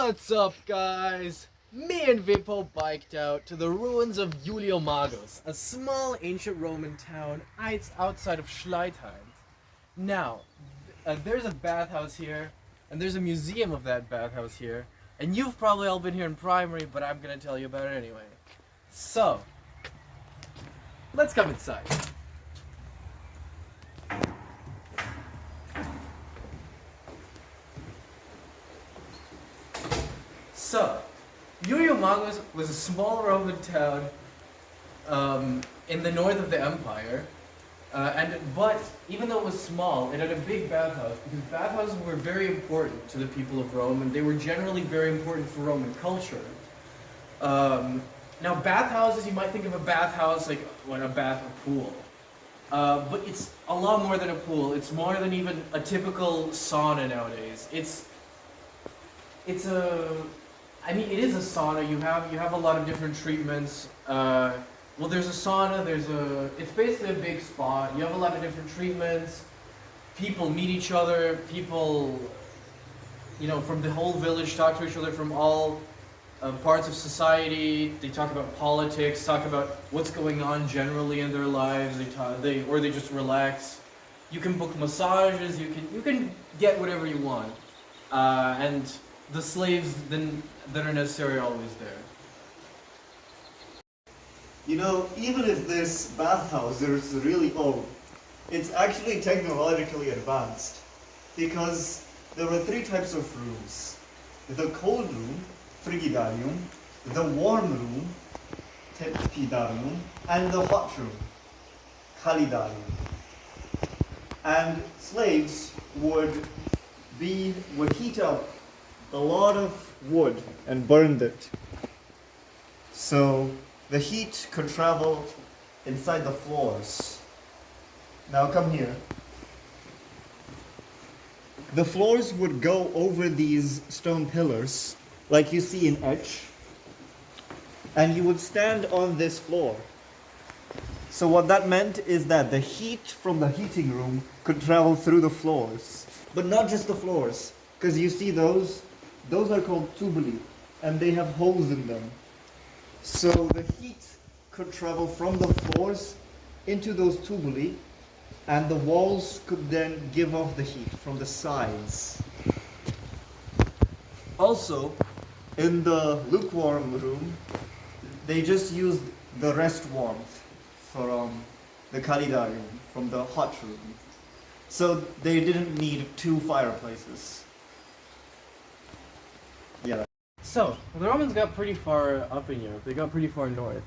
What's up, guys? Me and Vibhav biked out to the ruins of Iuliomagus, a small ancient Roman town outside of Schleitheim. Now, there's a bathhouse here, and there's a museum of that bathhouse here, and you've probably all been here in primary, but I'm gonna tell you about it anyway. So, let's come inside. So, Iuliomagus was a small Roman town in the north of the empire, but even though it was small, it had a big bathhouse because bathhouses were very important to the people of Rome, and they were generally very important for Roman culture. Now, bathhouses, you might think of a bathhouse like a bath or pool, but it's a lot more than a pool. It's more than even a typical sauna nowadays. It is a sauna. You have a lot of different treatments. Well, there's a sauna. It's basically a big spa. You have a lot of different treatments. People meet each other. People, from the whole village talk to each other from all parts of society. They talk about politics. Talk about what's going on generally in their lives. They just relax. You can book massages. You can get whatever you want, and the slaves that are necessary are always there. Even if this bathhouse is really old, it's actually technologically advanced because there were three types of rooms. The cold room, frigidarium, the warm room, tepidarium, and the hot room, calidarium. And slaves would heat up a lot of wood and burned it. So the heat could travel inside the floors. Now come here. The floors would go over these stone pillars, like you see in etch, and you would stand on this floor. So what that meant is that the heat from the heating room could travel through the floors. But not just the floors, because you see those are called tubuli, and they have holes in them. So the heat could travel from the floors into those tubuli, and the walls could then give off the heat from the sides. Also, in the lukewarm room, they just used the rest warmth from the kalidarium, from the hot room. So they didn't need two fireplaces. Yeah. So, the Romans got pretty far up in Europe. They got pretty far north.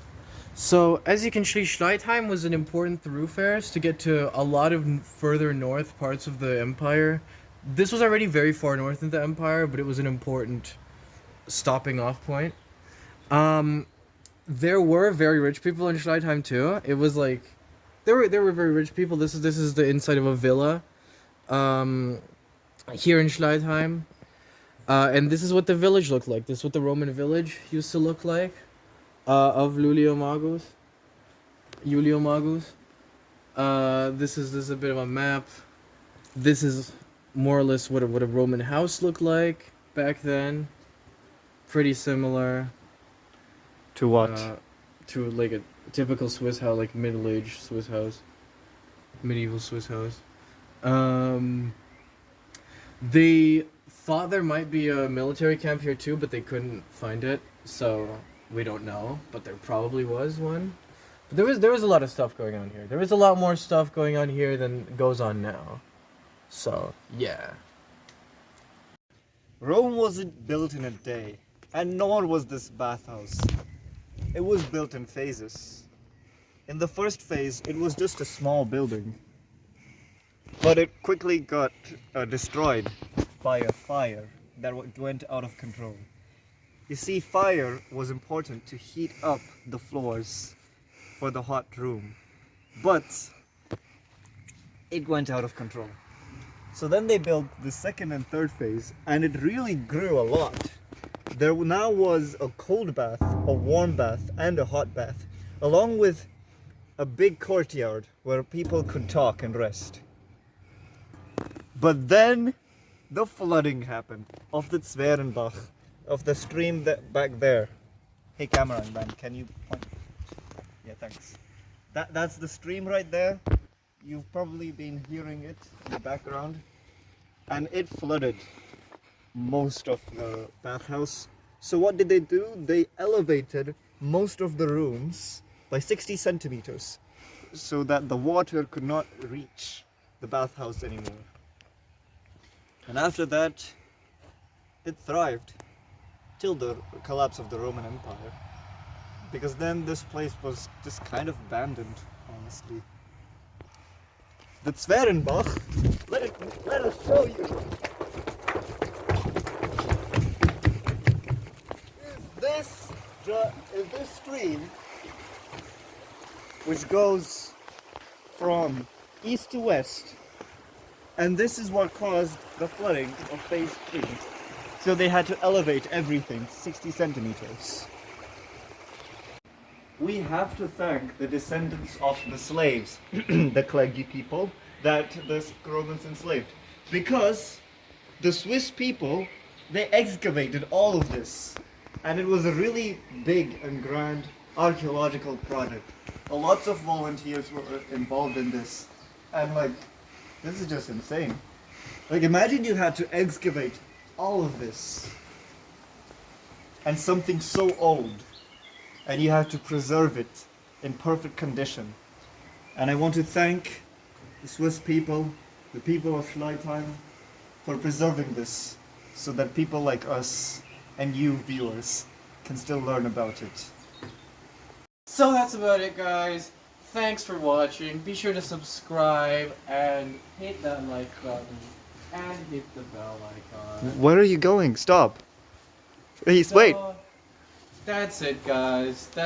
So, as you can see, Schleitheim was an important thoroughfare to get to a lot of further north parts of the empire. This was already very far north in the empire, but it was an important stopping off point. There were very rich people in Schleitheim too. It was like there were very rich people. This is the inside of a villa here in Schleitheim. And this is what the village looked like. This is what the Roman village used to look like of Iuliomagus. This is a bit of a map. This is more or less what a Roman house looked like back then. Pretty similar. To what? To like a typical Swiss house, like middle-aged Swiss house. Medieval Swiss house. They thought there might be a military camp here too, but they couldn't find it, so we don't know. But there probably was one. But there was a lot of stuff going on here. There was a lot more stuff going on here than goes on now. So yeah. Rome wasn't built in a day, and nor was this bathhouse. It was built in phases. In the first phase, it was just a small building, but it quickly got destroyed by a fire that went out of control. You see, fire was important to heat up the floors for the hot room, but it went out of control. So then they built the second and third phase, and it really grew a lot. There now was a cold bath, a warm bath, and a hot bath, along with a big courtyard where people could talk and rest. But then the flooding happened of the Zverenbach, of the stream that back there. Hey cameraman, can you point? Yeah, thanks. That's the stream right there. You've probably been hearing it in the background. And it flooded most of the bathhouse. So what did they do? They elevated most of the rooms by 60 centimeters so that the water could not reach the bathhouse anymore. And after that, it thrived till the collapse of the Roman Empire. Because then this place was just kind of abandoned, honestly. The Zverenbach, let us show you. Is this stream which goes from east to west, and this is what caused the flooding of phase 3. So they had to elevate everything 60 centimeters. We have to thank the descendants of the slaves, the Cleggi people, that the Romans enslaved. Because the Swiss people, they excavated all of this. And it was a really big and grand archaeological project. Lots of volunteers were involved in this. And like, this is just insane. Like, imagine you had to excavate all of this. And something so old. And you have to preserve it in perfect condition. And I want to thank the Swiss people, the people of Schleitheim, for preserving this, so that people like us and you viewers can still learn about it. So that's about it, guys. Thanks for watching. Be sure to subscribe and hit that like button and hit the bell icon. Where are you going? Stop. Please, wait. So, that's it, guys.